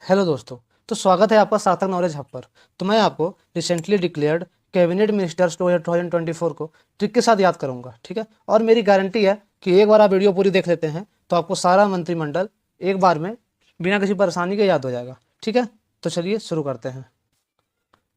Hello दोस्तों। तो स्वागत है आपका सार्थक नॉलेज हब पर। तो मैं आपको रिसेंटली डिक्लेयर्ड कैबिनेट मिनिस्टर्स 2024 को ट्रिक के साथ याद करूंगा, ठीक है। और मेरी गारंटी है कि एक बार आप वीडियो पूरी देख लेते हैं तो आपको सारा मंत्रिमंडल एक बार में बिना किसी परेशानी के याद हो जाएगा, ठीक है। तो चलिए शुरू करते हैं।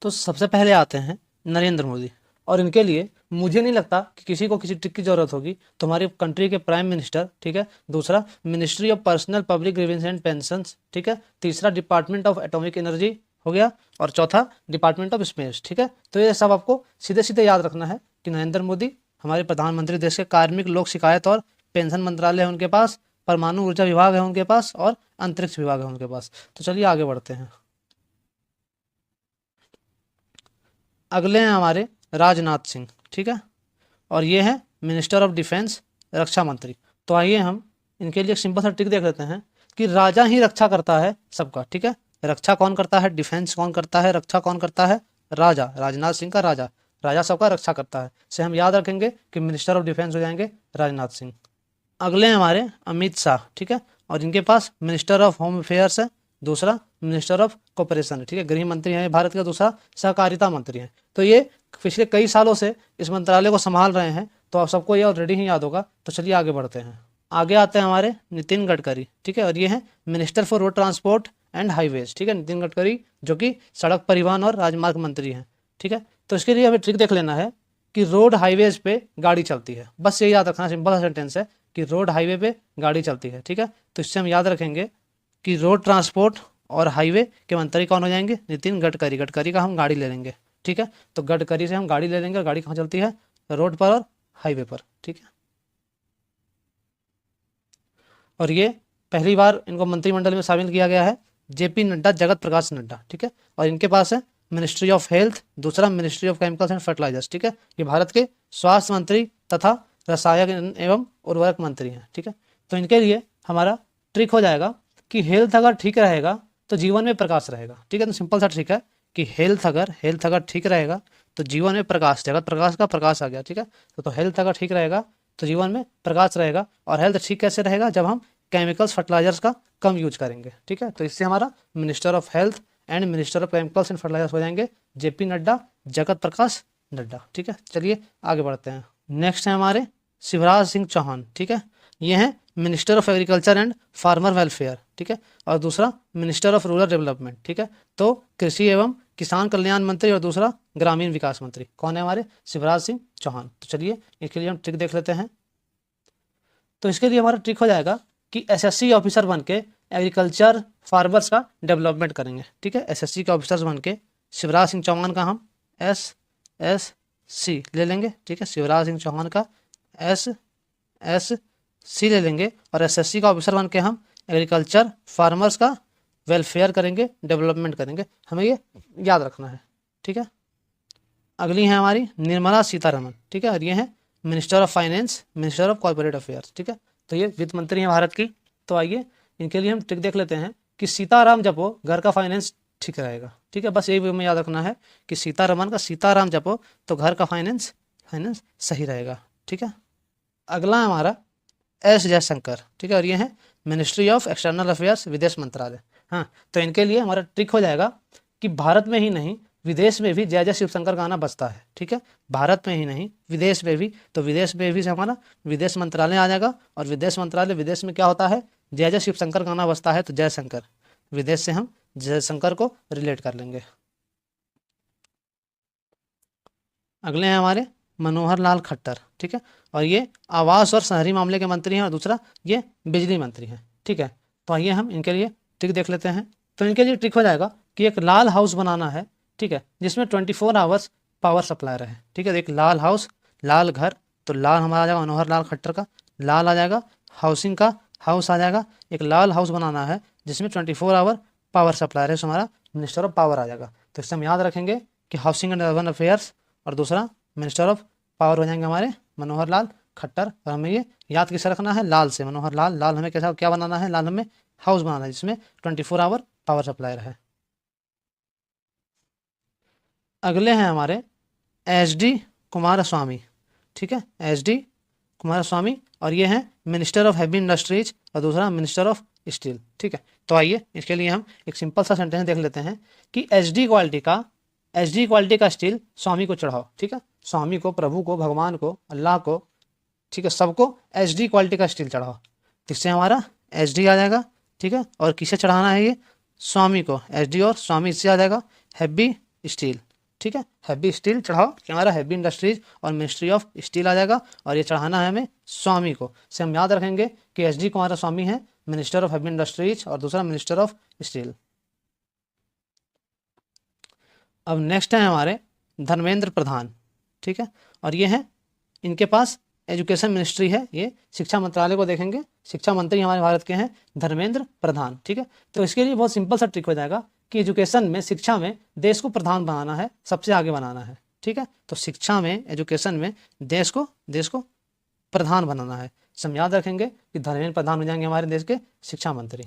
तो सबसे पहले आते हैं नरेंद्र मोदी, और इनके लिए मुझे नहीं लगता कि किसी को किसी ट्रिक की जरूरत होगी। तो हमारी कंट्री के प्राइम मिनिस्टर, ठीक है। दूसरा, ministry of personnel public grievance and pensions, ठीक है। तीसरा, डिपार्टमेंट ऑफ एटॉमिक एनर्जी हो गया, और चौथा डिपार्टमेंट ऑफ स्पेस, ठीक है। तो ये सब आपको सीधे सीधे याद रखना है कि नरेंद्र मोदी हमारे प्रधानमंत्री, देश के कार्मिक लोक शिकायत और पेंशन मंत्रालय है उनके पास, परमाणु ऊर्जा विभाग है उनके पास, और अंतरिक्ष विभाग है उनके पास। तो चलिए आगे बढ़ते हैं। अगले हैं हमारे राजनाथ सिंह, ठीक है। और ये है मिनिस्टर ऑफ डिफेंस, रक्षा मंत्री। तो आइए हम इनके लिए एक सिंपल सा ट्रिक देख लेते हैं कि राजा ही रक्षा करता है सबका, ठीक है। रक्षा कौन करता है, डिफेंस कौन करता है, रक्षा कौन करता है, राजा। राजनाथ सिंह का राजा, राजा सबका रक्षा करता है, से हम याद रखेंगे कि मिनिस्टर ऑफ डिफेंस हो जाएंगे राजनाथ सिंह। अगले हैं हमारे अमित शाह, ठीक है। और इनके पास मिनिस्टर ऑफ होम अफेयर्स है, दूसरा मिनिस्टर ऑफ कॉपरेशन है, ठीक है। गृह मंत्री हैं भारत का, दूसरा सहकारिता मंत्री हैं। तो ये पिछले कई सालों से इस मंत्रालय को संभाल रहे हैं, तो आप सबको ये ऑलरेडी ही याद होगा। तो चलिए आगे बढ़ते हैं। आगे आते हैं हमारे नितिन गडकरी, ठीक है। और ये हैं minister for road transport and highways, ठीक है। नितिन गडकरी जो कि सड़क परिवहन और राजमार्ग मंत्री हैं, ठीक है। तो इसके लिए हमें ट्रिक देख लेना है कि रोड हाईवेज पे गाड़ी चलती है, बस ये याद रखना, सिंपल सा सेंटेंस है कि रोड हाईवे पे गाड़ी चलती है, ठीक है। तो इससे हम याद रखेंगे कि रोड ट्रांसपोर्ट और हाईवे के मंत्री कौन हो जाएंगे, नितिन गडकरी। गडकरी का हम गाड़ी ले लेंगे, ठीक है। तो गडकरी से हम गाड़ी ले लेंगे, और गाड़ी कहाँ चलती है, रोड पर और हाईवे पर, ठीक है। और ये पहली बार इनको मंत्रिमंडल में शामिल किया गया है, जेपी नड्डा, जगत प्रकाश नड्डा, ठीक है। और इनके पास है मिनिस्ट्री ऑफ हेल्थ, दूसरा ministry of chemicals and fertilizers, ठीक है। ये भारत के स्वास्थ्य मंत्री तथा रसायन एवं उर्वरक मंत्री हैं, ठीक है। तो इनके लिए हमारा ट्रिक हो जाएगा कि हेल्थ अगर ठीक रहेगा तो जीवन में प्रकाश रहेगा, ठीक है। तो सिंपल सा ट्रिक है कि हेल्थ अगर ठीक रहेगा तो जीवन में प्रकाश, जगत प्रकाश का प्रकाश आ गया, ठीक है। तो हेल्थ अगर ठीक रहेगा तो जीवन में प्रकाश रहेगा। और हेल्थ ठीक कैसे रहेगा, जब हम केमिकल्स फर्टिलाइजर्स का कम यूज करेंगे, ठीक है। तो इससे हमारा minister of health and minister of chemicals and fertilizers हो जाएंगे जेपी नड्डा, जगत प्रकाश नड्डा, ठीक है। चलिए आगे बढ़ते हैं। नेक्स्ट है हमारे शिवराज सिंह चौहान, ठीक है। ये हैं minister of agriculture and farmer welfare, ठीक है। और दूसरा मिनिस्टर ऑफ रूरल डेवलपमेंट, ठीक है। तो कृषि एवं किसान कल्याण मंत्री, और दूसरा ग्रामीण विकास मंत्री कौन है, हमारे शिवराज सिंह चौहान। तो चलिए इसके लिए हम ट्रिक देख लेते हैं। तो इसके लिए हमारा ट्रिक हो जाएगा कि एसएससी ऑफिसर बन के एग्रीकल्चर फार्मर्स का डेवलपमेंट करेंगे, ठीक है। एसएससी के ऑफिसर्स बन के शिवराज सिंह चौहान का हम SSC ले लेंगे, ठीक है। शिवराज सिंह चौहान का SSC ले लेंगे, और एसएससी का ऑफिसर बन के हम एग्रीकल्चर फार्मर्स का वेलफेयर करेंगे, डेवलपमेंट करेंगे। हमें ये याद रखना है, ठीक है। अगली है हमारी निर्मला सीतारमन, ठीक है। और ये है minister of finance, minister of corporate affairs, ठीक है। तो ये वित्त मंत्री हैं भारत की। तो आइए इनके लिए हम ट्रिक देख लेते हैं कि सीताराम जपो, घर का फाइनेंस ठीक रहेगा, ठीक है। बस यही हमें याद रखना है कि सीतारमन का सीताराम जपो तो घर का फाइनेंस फाइनेंस सही रहेगा, ठीक है। अगला है हमारा जयशंकर, ठीक है। और ये है मिनिस्ट्री ऑफ एक्सटर्नल अफेयर्स, विदेश मंत्रालय। हाँ, तो इनके लिए हमारा ट्रिक हो जाएगा कि भारत में ही नहीं विदेश में भी जय जय शिवशंकर गाना बजता है, ठीक है। भारत में ही नहीं विदेश में भी, तो विदेश में भी से हमारा विदेश मंत्रालय आ जाएगा। और विदेश मंत्रालय, विदेश में क्या होता है, जय जय शिवशंकर गाना बजता है, तो जयशंकर, विदेश से हम जयशंकर को रिलेट कर लेंगे। अगले हैं हमारे मनोहर लाल खट्टर, ठीक है। और ये आवास और शहरी मामले के मंत्री हैं, और दूसरा ये बिजली मंत्री हैं, ठीक है। तो आइए हम इनके लिए ट्रिक देख लेते हैं। तो इनके लिए ट्रिक हो जाएगा कि एक लाल हाउस बनाना है, ठीक है, जिसमें 24 आवर्स पावर सप्लाई रहे, ठीक है। एक लाल हाउस, लाल घर, तो लाल हमारा आ जाएगा मनोहर लाल खट्टर का, लाल आ जाएगा हाउसिंग का, हाउस आ जाएगा। एक लाल हाउस बनाना है जिसमें 24 आवर पावर सप्लाई रहे, हमारा मिनिस्टर ऑफ पावर आ जाएगा। तो इससे हम याद रखेंगे कि हाउसिंग एंड अर्बन अफेयर्स, और दूसरा मिनिस्टर ऑफ पावर हो जाएंगे हमारे मनोहर लाल खट्टर। और हमें ये याद किसे रखना है, लाल से, मनोहर लाल। लाल हमें कैसा क्या बनाना है, लाल हमें हाउस बनाना है जिसमें 24 आवर पावर सप्लाई रहे। अगले हैं हमारे HD कुमार स्वामी, ठीक है। HD कुमार स्वामी, और ये हैं मिनिस्टर ऑफ हैवी इंडस्ट्रीज, और दूसरा मिनिस्टर ऑफ स्टील। ठीक है, तो आइए इसके लिए हम एक सिंपल सा सेंटेंस देख लेते हैं कि एचडी क्वालिटी का स्टील स्वामी को चढ़ाओ। ठीक है, स्वामी को, प्रभु को, भगवान को, अल्लाह को, ठीक है, सबको एचडी क्वालिटी का स्टील चढ़ाओ। जिससे हमारा एचडी आ जाएगा। ठीक है, और किसे चढ़ाना है ये? स्वामी को। एचडी और स्वामी इससे आ जाएगा हैवी स्टील। ठीक है, हैवी स्टील चढ़ाओ कि हमारा हैवी इंडस्ट्रीज और मिनिस्ट्री ऑफ स्टील आ जाएगा, और ये चढ़ाना है हमें स्वामी को। से हम याद रखेंगे कि एचडी को हमारा स्वामी है मिनिस्टर ऑफ हैवी इंडस्ट्रीज और दूसरा मिनिस्टर ऑफ स्टील। अब नेक्स्ट है हमारे धर्मेंद्र प्रधान। ठीक है, और ये है, इनके पास एजुकेशन मिनिस्ट्री है, ये शिक्षा मंत्रालय को देखेंगे। शिक्षा मंत्री हमारे भारत के हैं धर्मेंद्र प्रधान। ठीक है, तो इसके लिए बहुत सिंपल सा ट्रिक हो जाएगा कि एजुकेशन में, शिक्षा में देश को प्रधान बनाना है, सबसे आगे बनाना है। ठीक है, तो शिक्षा में, एजुकेशन में देश को प्रधान बनाना है। हम याद रखेंगे कि धर्मेंद्र प्रधान हो जाएंगे हमारे देश के शिक्षा मंत्री।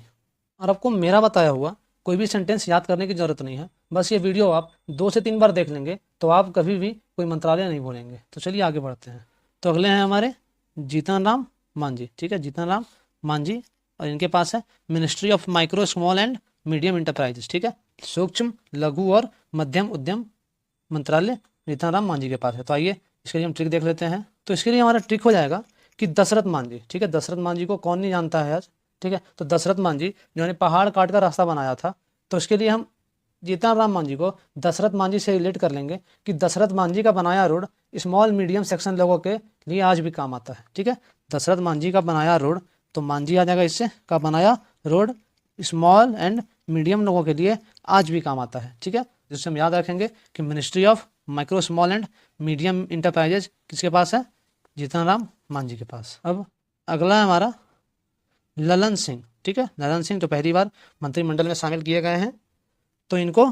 और आपको मेरा बताया हुआ कोई भी सेंटेंस याद करने की जरूरत नहीं है, बस ये वीडियो आप 2 से 3 बार देख लेंगे तो आप कभी भी कोई मंत्रालय नहीं भूलेंगे। तो चलिए आगे बढ़ते हैं। तो अगले हैं हमारे जीतन राम मांझी। ठीक है, जीतन राम मांझी, और इनके पास है ministry of micro small and medium enterprises. ठीक है, सूक्ष्म, लघु और मध्यम उद्यम मंत्रालय जीतन राम मांझी के पास है। तो आइए इसके लिए हम ट्रिक देख लेते हैं। तो इसके लिए हमारा ट्रिक हो जाएगा कि दशरथ मांझी। ठीक है, दशरथ मांझी को कौन नहीं जानता है आज? ठीक है, तो दशरथ मांझी जिन्होंने पहाड़ काट कर रास्ता बनाया था, तो इसके लिए हम जीतन राम मांझी को दशरथ मांझी से रिलेट कर लेंगे कि दशरथ मांझी का बनाया रोड स्मॉल मीडियम सेक्शन लोगों के लिए आज भी काम आता है। ठीक है, दशरथ मांझी का बनाया रोड, तो मांझी आ जाएगा इससे, का बनाया रोड स्मॉल एंड मीडियम लोगों के लिए आज भी काम आता है। ठीक है, जिससे हम याद रखेंगे कि ministry of micro small and medium enterprises किसके पास है? जीतन राम मांझी के पास। अब अगला है हमारा ललन सिंह। ठीक है, ललन सिंह तो पहली बार मंत्रिमंडल में शामिल किए गए हैं। तो इनको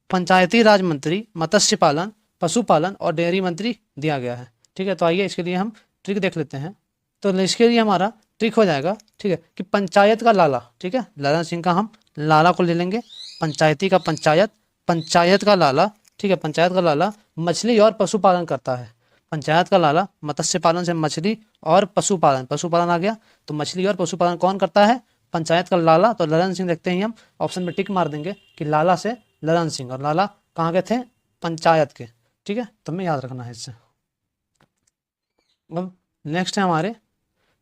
पंचायती राज मंत्री, मत्स्य पालन, पशुपालन और डेयरी मंत्री दिया गया है। ठीक है, तो आइए इसके लिए हम ट्रिक देख लेते हैं। तो इसके लिए हमारा ट्रिक हो जाएगा, ठीक है, कि पंचायत का लाला। ठीक है, ललन सिंह का हम लाला को ले लेंगे, पंचायती का पंचायत, पंचायत का लाला। ठीक है, पंचायत का लाला मछली और पशुपालन करता है। पंचायत का लाला मत्स्य पालन से मछली और पशुपालन, पशुपालन आ गया, तो मछली और पशुपालन कौन करता है? पंचायत का लाला। तो ललन सिंह देखते ही हम ऑप्शन में टिक मार देंगे कि लाला से ललन सिंह, और लाला कहाँ के थे? पंचायत के। ठीक है, तो हमें याद रखना है इससे। अब नेक्स्ट है हमारे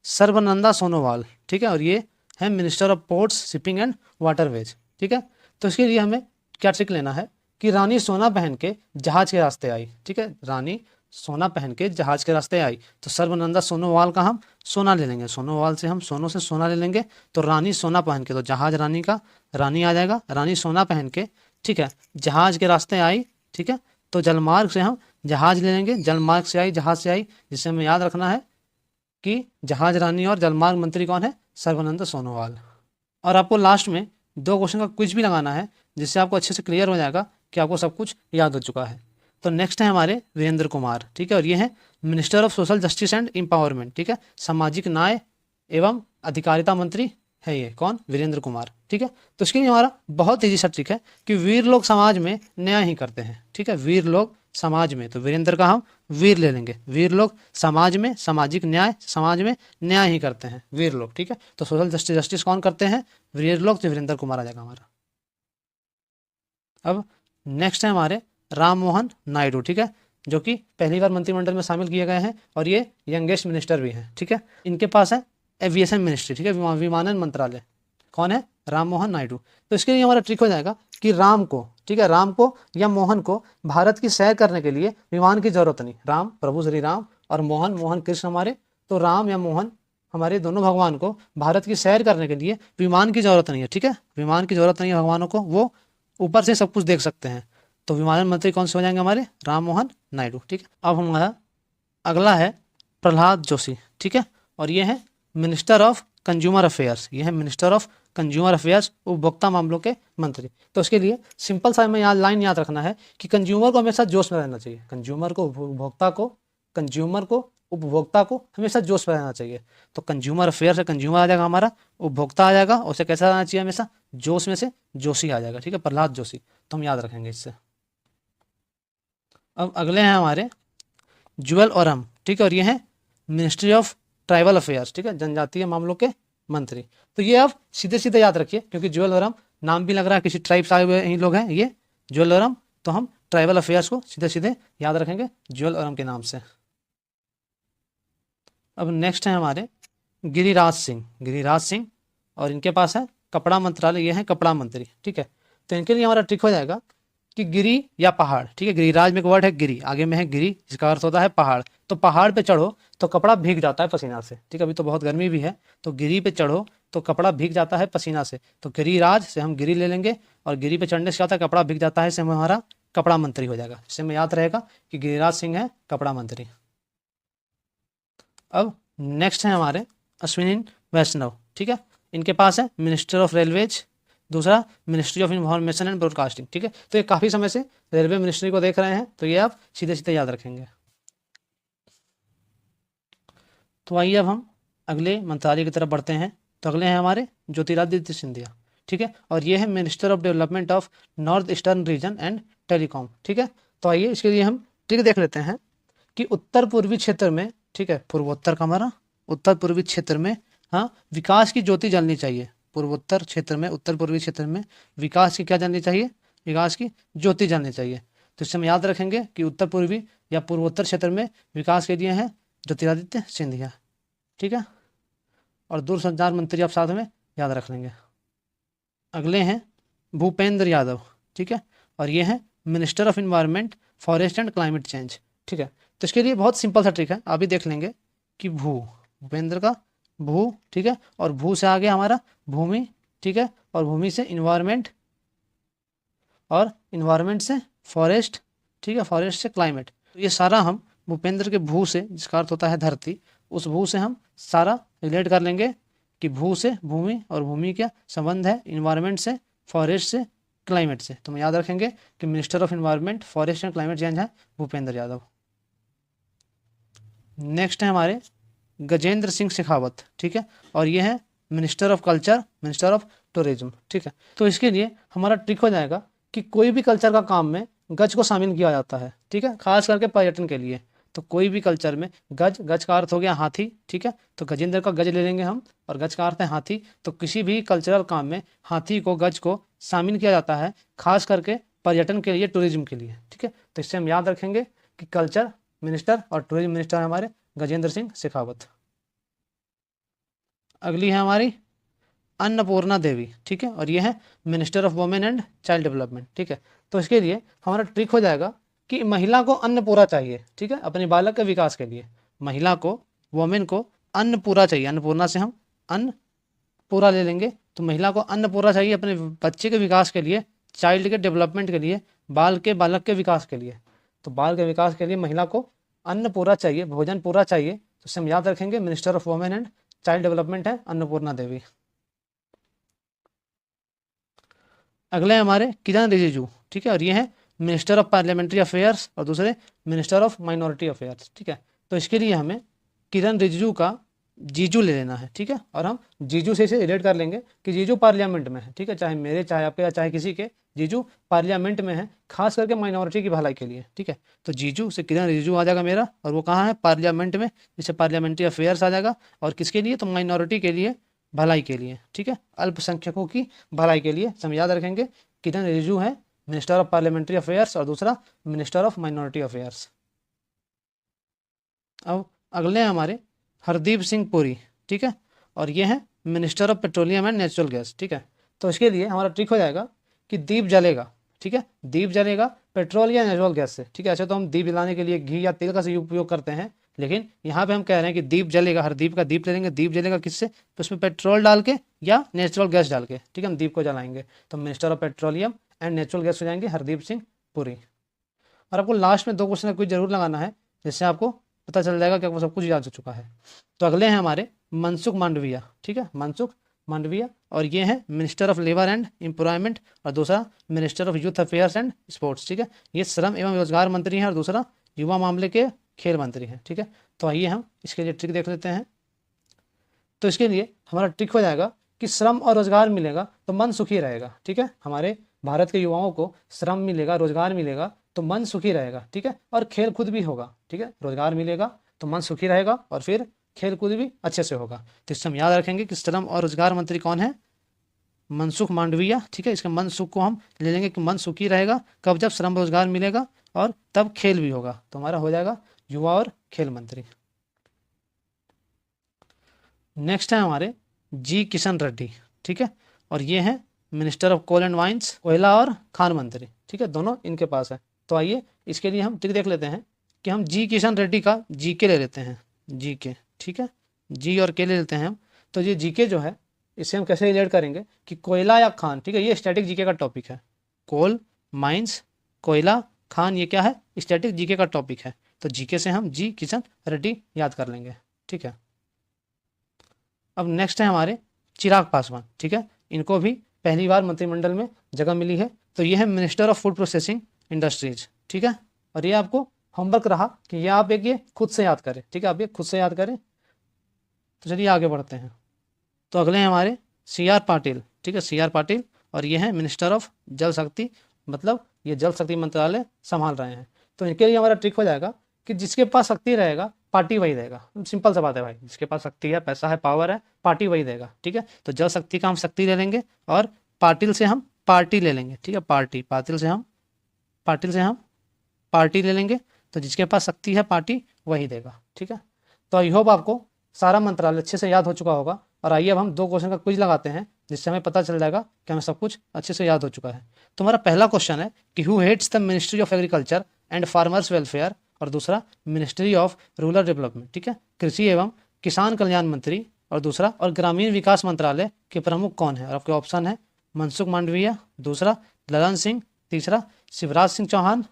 सर्बानंदा सोनोवाल। ठीक है, और ये है minister of ports, shipping and waterways. ठीक है, तो इसके लिए हमें क्या ट्रिक लेना है कि रानी सोना पहन के जहाज के रास्ते आई। ठीक है, रानी सोना पहन के जहाज के रास्ते आई, तो सर्बानंदा सोनोवाल का हम सोना ले लेंगे, सोनोवाल से हम सोनों से सोना ले लेंगे। तो रानी सोना पहन के, तो जहाज रानी का, रानी आ जाएगा, रानी सोना पहन के। ठीक है, जहाज के रास्ते आई। ठीक है, तो जलमार्ग से हम जहाज ले लेंगे, जलमार्ग से आई, जहाज से आई, जिससे हमें याद रखना है कि जहाज रानी और जलमार्ग मंत्री कौन है? सर्बानंद सोनोवाल। और आपको लास्ट में 2 क्वेश्चन का क्विज भी लगाना है, जिससे आपको अच्छे से क्लियर हो जाएगा कि आपको सब कुछ याद हो चुका है। तो नेक्स्ट है हमारे वीरेंद्र कुमार। ठीक है, और ये है minister of social justice and empowerment. ठीक है, सामाजिक न्याय एवं अधिकारिता मंत्री है ये कौन? वीरेंद्र कुमार। ठीक है, तो इसके लिए हमारा बहुत ईजी सा ट्रिक है कि वीर लोग समाज में न्याय ही करते हैं। ठीक है, वीर लोग समाज में, तो वीरेंद्र का हम वीर ले लेंगे, वीर लोग समाज में, सामाजिक न्याय, समाज में न्याय ही करते हैं वीर लोग। ठीक है, तो सोशल जस्टिस कौन करते हैं? वीर लोग, तो वीरेंद्र कुमार आ जाएगा हमारा। अब नेक्स्ट है हमारे राम मोहन नायडू। ठीक है, जो कि पहली बार मंत्रिमंडल में शामिल किए गए हैं, और ये यंगेस्ट मिनिस्टर भी हैं। ठीक है, इनके पास है एविएशन मिनिस्ट्री। ठीक है, विमानन मंत्रालय। कौन है? राम मोहन नायडू। तो इसके लिए हमारा ट्रिक हो जाएगा कि राम को, ठीक है, राम को या मोहन को भारत की सैर करने के लिए विमान की जरूरत नहीं। राम, प्रभु श्री राम, और मोहन, मोहन कृष्ण हमारे, तो राम या मोहन हमारे दोनों भगवान को भारत की सैर करने के लिए विमान की जरूरत नहीं है। ठीक है, विमान की जरूरत नहीं है भगवानों को, वो ऊपर से सब कुछ देख सकते हैं। तो विमानन मंत्री कौन से हो जाएंगे? हमारे राम मोहन नायडू। ठीक है, अब हमारा अगला है प्रहलाद जोशी। ठीक है, और ये है मिनिस्टर ऑफ कंज्यूमर अफेयर्स। ये है मिनिस्टर ऑफ कंज्यूमर अफेयर्स, उपभोक्ता मामलों के मंत्री। तो उसके लिए सिंपल सा हमें यहाँ लाइन याद रखना है कि कंज्यूमर को हमेशा जोश में रहना चाहिए। कंज्यूमर को, उपभोक्ता को, कंज्यूमर को, उपभोक्ता को हमेशा जोश में रहना चाहिए। तो कंज्यूमर अफेयर से कंज्यूमर आ जाएगा हमारा, उपभोक्ता आ जाएगा, और उसे कैसा रहना चाहिए? हमेशा जोश में से जोशी आ जाएगा। ठीक है, प्रहलाद जोशी, तो हम याद रखेंगे इससे। अब अगले हैं हमारे जुएल ओरम। ठीक है, और ये है मिनिस्ट्री ऑफ ट्राइबल अफेयर्स। ठीक है, जनजातीय मामलों के मंत्री। तो ये आप सीधे सीधे याद रखिए, क्योंकि ज्वेल ओरम नाम भी लग रहा है किसी ट्राइब से आए हुए ही लोग हैं ये ज्वेल ओरम, तो हम ट्राइबल अफेयर्स को सीधे सीधे याद रखेंगे ज्वेल ओरम के नाम से। अब नेक्स्ट है हमारे गिरिराज सिंह। गिरिराज सिंह और इनके पास है कपड़ा मंत्रालय, ये है कपड़ा मंत्री, ठीक है। तो इनके लिए हमारा ट्रिक हो जाएगा कि गिरी या पहाड़, ठीक है। गिरिराज में एक वर्ड है गिरी, आगे में है गिरी, जिसका अर्थ होता है पहाड़। तो पहाड़ पे चढ़ो तो कपड़ा भीग जाता है पसीना से, ठीक है। अभी तो बहुत गर्मी भी है, तो गिरी पे चढ़ो तो कपड़ा भीग जाता है पसीना से, तो गिरिराज से हम गिरी ले लेंगे, और गिरी पे चढ़ने से क्या होता है, कपड़ा भीग जाता है, इससे हमारा कपड़ा मंत्री हो जाएगा। इससे हमें याद रहेगा कि गिरिराज सिंह है कपड़ा मंत्री। अब नेक्स्ट है हमारे अश्विनी वैष्णव, ठीक है। इनके पास है मिनिस्टर ऑफ रेलवेज, दूसरा ministry of information and broadcasting, ठीक है। तो ये काफ़ी समय से रेलवे मिनिस्ट्री को देख रहे हैं, तो ये आप सीधे सीधे याद रखेंगे। तो आइए अब हम अगले मंत्रालय की तरफ बढ़ते हैं। तो अगले हैं हमारे ज्योतिरादित्य सिंधिया, ठीक है। और ये है minister of development of north eastern region and telecom, ठीक है। तो आइए इसके लिए हम ट्रिक देख लेते हैं कि उत्तर पूर्वी क्षेत्र में, ठीक है, पूर्वोत्तर का हमारा उत्तर पूर्वी क्षेत्र में, हाँ, विकास की ज्योति जलनी चाहिए। पूर्वोत्तर क्षेत्र में, उत्तर पूर्वी क्षेत्र में विकास की क्या जलनी चाहिए, विकास की ज्योति जलनी चाहिए। तो इससे हम याद रखेंगे कि उत्तर पूर्वी या पूर्वोत्तर क्षेत्र में विकास के लिए हैं ज्योतिरादित्य सिंधिया, ठीक है। और दूरसंचार मंत्री आप साथ में याद रख लेंगे। अगले हैं भूपेंद्र यादव, ठीक है। और ये है minister of environment, forest and climate change, ठीक है। तो इसके लिए बहुत सिंपल सा ट्रिक है, आप भी देख लेंगे कि भूपेंद्र का भू, ठीक है, और भू से आगे हमारा भूमि, ठीक है, और भूमि से इन्वायरमेंट, और इन्वायरमेंट से फॉरेस्ट, ठीक है, फॉरेस्ट से क्लाइमेट। तो ये सारा हम भूपेंद्र के भू से, जिसका अर्थ होता है धरती, उस भू से हम सारा रिलेट कर लेंगे कि भू से भूमि, और भूमि क्या संबंध है इन्वायरमेंट से, फॉरेस्ट से, क्लाइमेट से। तो हम याद रखेंगे कि minister of environment, forest and climate change है भूपेंद्र यादव। नेक्स्ट है हमारे गजेंद्र सिंह शेखावत, ठीक है। और ये है minister of culture, minister of tourism, ठीक है। तो इसके लिए हमारा ट्रिक हो जाएगा कि कोई भी कल्चर का काम में गज को शामिल किया जाता है, ठीक है, खास करके पर्यटन के लिए। तो कोई भी कल्चर में गज, गज का अर्थ हो गया हाथी, ठीक है। तो गजेंद्र का गज ले लेंगे हम, और गज का अर्थ है हाथी। तो किसी भी कल्चरल काम में हाथी को, गज को शामिल किया जाता है, खास करके पर्यटन के लिए, टूरिज्म के लिए, ठीक है। तो इससे हम याद रखेंगे कि कल्चर मिनिस्टर और टूरिज्म मिनिस्टर हमारे गजेंद्र सिंह शेखावत। अगली है हमारी अन्नपूर्णा देवी, ठीक है। और ये है minister of women and child development, ठीक है। तो इसके लिए हमारा ट्रिक हो जाएगा कि महिला को अन्न पूरा चाहिए, ठीक है, अपने बालक के विकास के लिए। महिला को, वुमेन को अन्न पूरा चाहिए, अन्नपूर्णा से हम अन्न पूरा ले लेंगे। तो महिला को अन्न पूरा चाहिए अपने बच्चे के विकास के लिए, चाइल्ड के डेवलपमेंट के लिए, बालक के विकास के लिए। तो बाल के विकास के लिए महिला को अन्न पूरा चाहिए, भोजन पूरा चाहिए। तो इससे हम याद रखेंगे minister of women and child development है अन्नपूर्णा देवी। अगले हमारे किरण रिजिजू, ठीक है। और ये है मिनिस्टर ऑफ पार्लियामेंट्री अफेयर्स, और दूसरे मिनिस्टर ऑफ माइनॉरिटी अफेयर्स, ठीक है। तो इसके लिए हमें किरण रिजिजू का जीजू ले लेना है, ठीक है। और हम जीजू से इसे रिलेट कर लेंगे कि जीजू पार्लियामेंट में है, ठीक है, चाहे मेरे, चाहे आपके, या चाहे किसी के, जीजू पार्लियामेंट में है, खास करके माइनॉरिटी की भलाई के लिए, ठीक है। तो जीजू से किरण रिजिजू आ जाएगा मेरा, और वो कहाँ है, पार्लियामेंट में, जिससे पार्लियामेंट्री अफेयर्स आ जाएगा। और किसके लिए, तो माइनॉरिटी के लिए, भलाई के लिए, ठीक है, अल्पसंख्यकों की भलाई के लिए। हम याद रखेंगे किरण रिजिजू है मिनिस्टर ऑफ पार्लियामेंट्री अफेयर्स, और दूसरा मिनिस्टर ऑफ माइनॉरिटी अफेयर्स। अब अगले हैं हमारे हरदीप सिंह पुरी, ठीक है। और ये है minister of petroleum and natural gas, ठीक है। तो इसके लिए हमारा ट्रिक हो जाएगा कि दीप जलेगा, ठीक है, दीप जलेगा पेट्रोल या नेचुरल गैस से, ठीक है। ऐसे तो हम दीप जलाने के लिए घी या तेल का सही उपयोग करते हैं, लेकिन यहाँ पे हम कह रहे हैं कि दीप जलेगा, हरदीप का दीप ले लेंगे। दीप जलेगा किससे, तो उसमें पेट्रोल डाल के या नेचुरल गैस डाल के, ठीक है, हम दीप को जलाएंगे। तो minister of petroleum and natural gas हो जाएंगे हरदीप सिंह पुरी। और आपको लास्ट में 2 क्वेश्चन का क्विज जरूर लगाना है, जिससे आपको पता चल जाएगा कि आपको सब कुछ याद हो चुका है। तो अगले हैं हमारे मनसुख मांडविया, ठीक है, मनसुख मांडविया। और ये है minister of labour and employment, और दूसरा minister of youth affairs and sports, ठीक है। ये श्रम एवं रोजगार मंत्री हैं, और दूसरा युवा मामले के खेल मंत्री हैं, ठीक है। तो आइए हम इसके लिए ट्रिक देख लेते हैं। तो इसके लिए हमारा ट्रिक हो जाएगा कि श्रम और रोजगार मिलेगा तो मन सुखी रहेगा, ठीक है। हमारे भारत के युवाओं को श्रम मिलेगा, रोजगार मिलेगा तो मन सुखी रहेगा, ठीक है। और खेल कूद भी होगा, ठीक है, रोजगार मिलेगा तो मन सुखी रहेगा, और फिर खेल कूद भी अच्छे से होगा। तो इससे हम याद रखेंगे कि श्रम और रोजगार मंत्री कौन है, मनसुख मांडविया। ठीक है, इसके मनसुख को हम ले लेंगे कि मनसुख ही रहेगा कब, जब श्रम रोजगार मिलेगा और तब खेल भी होगा, तो हमारा हो जाएगा युवा और खेल मंत्री। नेक्स्ट है हमारे जी किशन रेड्डी। ठीक है, और ये हैं minister of coal and mines, कोयला और खान मंत्री। ठीक है, दोनों इनके पास है। तो आइए इसके लिए हम ट्रिक देख लेते हैं कि हम जी किशन रेड्डी का जी के ले लेते हैं, जी के। ठीक है, जी और के ले लेते हैं हम। तो ये जी के जो है इसे हम कैसे रिलेट करेंगे कि कोयला या खान। ठीक है, ये स्टैटिक जीके का टॉपिक है। कोल, माइंस, कोयला, खान, ये क्या है, स्टैटिक जीके का टॉपिक है। तो जीके से हम जी किशन रेड्डी याद कर लेंगे। ठीक है, अब नेक्स्ट है हमारे चिराग पासवान। ठीक है, इनको भी पहली बार मंत्रिमंडल में जगह मिली है। तो ये है minister of food processing industries. ठीक है, और ये आपको होमवर्क रहा कि ये आप एक ये खुद से याद करें। ठीक है, आप ये खुद से याद करें। तो चलिए आगे बढ़ते हैं। तो अगले हैं हमारे सी आर पाटिल। ठीक है, सी आर पाटिल, और ये हैं मिनिस्टर ऑफ जल शक्ति, मतलब ये जल शक्ति मंत्रालय संभाल रहे हैं। तो इनके लिए हमारा ट्रिक हो जाएगा कि जिसके पास शक्ति रहेगा पार्टी वही देगा। सिंपल सा बात है भाई, जिसके पास शक्ति है, पैसा है, पावर है, पार्टी वही देगा। ठीक है, तो जल शक्ति का हम शक्ति ले लेंगे और पाटिल से हम पार्टी ले लेंगे। ठीक है, पार्टी, पाटिल से हम पार्टी ले लेंगे। तो जिसके पास शक्ति है पार्टी वही देगा। ठीक है, तो आई होप आपको सारा मंत्रालय अच्छे से याद हो चुका होगा। और आइए अब हम 2 क्वेश्चन का क्विज लगाते हैं, जिससे हमें पता चल जाएगा कि हमें सब कुछ अच्छे से याद हो चुका है। तो हमारा पहला क्वेश्चन है कि who heads the ministry of agriculture and farmers welfare, और दूसरा मिनिस्ट्री ऑफ रूरल डेवलपमेंट। ठीक है, कृषि एवं किसान कल्याण मंत्री, और दूसरा और ग्रामीण विकास मंत्रालय के प्रमुख कौन है। और आपके ऑप्शन है मनसुख मांडविया, दूसरा ललन सिंह, तीसरा शिवराज सिंह चौहान,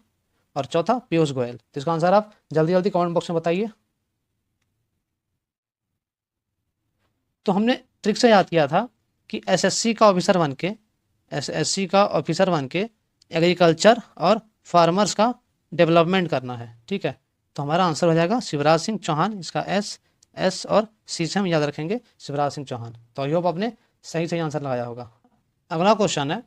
और चौथा पीयूष गोयल। तो इसका आंसर आप जल्दी जल्दी कमेंट बॉक्स में बताइए। तो हमने ट्रिक से याद किया था कि एसएससी का ऑफिसर बन के एग्रीकल्चर और फार्मर्स का डेवलपमेंट करना है। ठीक है, तो हमारा आंसर हो जाएगा शिवराज सिंह चौहान। इसका एस और सी से हम याद रखेंगे शिवराज सिंह चौहान। तो आई होप आपने सही आंसर लगाया होगा। अगला क्वेश्चन है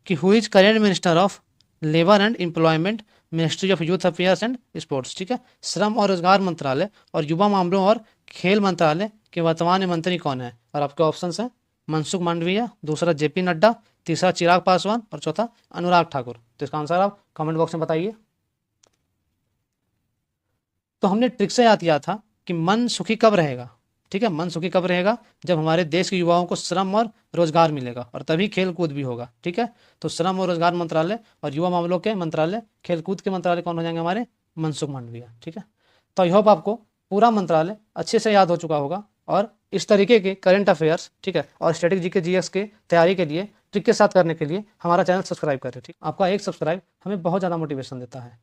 कि who is current minister of labour and employment, ministry of youth affairs and sports. ठीक है, श्रम और रोजगार मंत्रालय और युवा मामलों और खेल मंत्रालय के वर्तमान मंत्री कौन है। और आपके ऑप्शन हैं मनसुख मांडविया, दूसरा जेपी नड्डा, तीसरा चिराग पासवान, और चौथा अनुराग ठाकुर। तो इसका आंसर आप कमेंट बॉक्स में बताइए। तो हमने ट्रिक से याद किया था कि मन सुखी कब रहेगा। ठीक है, मन सुखी कब रहेगा, जब हमारे देश के युवाओं को श्रम और रोजगार मिलेगा, और तभी खेल कूद भी होगा। ठीक है, तो श्रम और रोजगार मंत्रालय और युवा मामलों के मंत्रालय, खेल कूद के मंत्रालय कौन हो जाएंगे हमारे, मनसुख मांडविया। ठीक है, तो आई होप आपको पूरा मंत्रालय अच्छे से याद हो चुका होगा। और इस तरीके के करंट अफेयर्स, ठीक है, और स्टैटिक जीके जीएस के तैयारी के लिए ट्रिक के साथ करने के लिए हमारा चैनल सब्सक्राइब करें। ठीक, आपका एक सब्सक्राइब हमें बहुत ज़्यादा मोटिवेशन देता है।